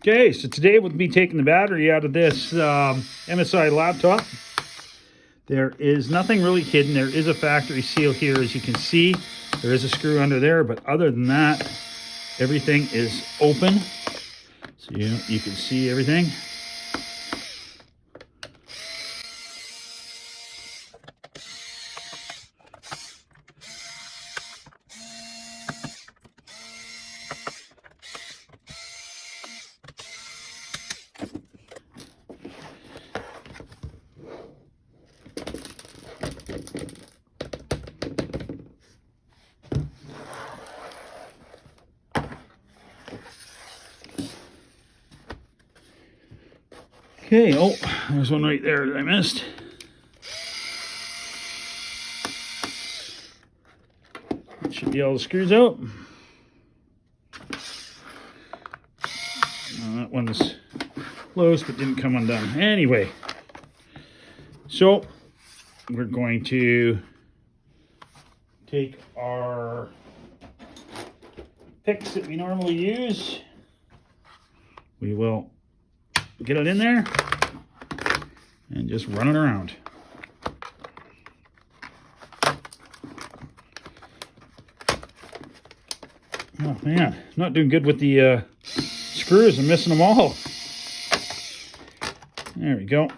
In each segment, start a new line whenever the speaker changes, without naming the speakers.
Okay, so today we'll be taking the battery out of this MSI laptop. There is nothing really hidden. There is a factory seal here, as you can see. There is a screw under there, but other than that, everything is open. So you can see everything. Okay, oh, there's one right there that I missed. That should be all the screws out. That one's close but didn't come undone. Anyway, so we're going to take our picks that we normally use. We will get it in there and just run it around. Oh man, not doing good with the screws. I'm missing them all. There we go.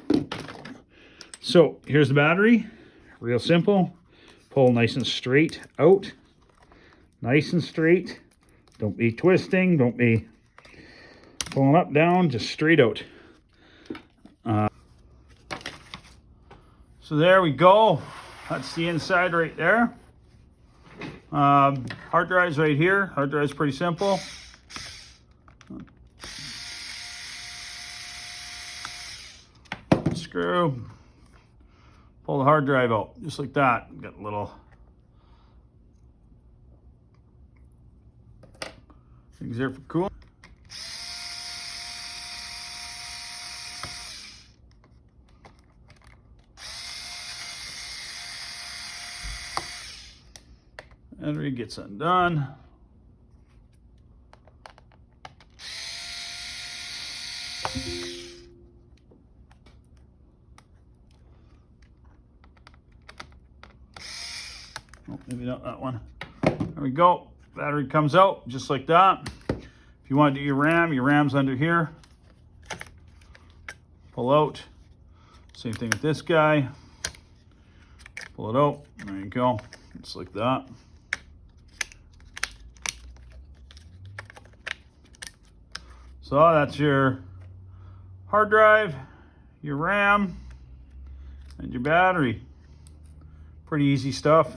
So here's the battery. Real simple. Pull nice and straight out. Nice and straight. Don't be twisting. Don't be pulling up, down, just straight out. So there we go. That's the inside right there. Hard drive's right here. Hard drive's pretty simple. Screw. Pull the hard drive out, just like that. Got a little things there for cooling. Battery gets undone. Oh, maybe not that one. There we go. Battery comes out just like that. If you want to do your RAM's under here. Pull out. Same thing with this guy. Pull it out. There you go. Just like that. So that's your hard drive, your RAM, and your battery. Pretty easy stuff.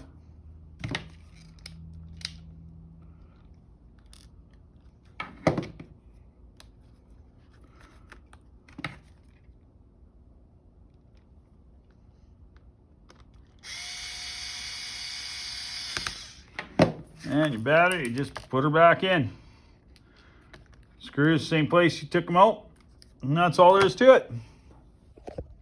And your battery, you just put her back in. Screws, same place you took them out. And that's all there is to it.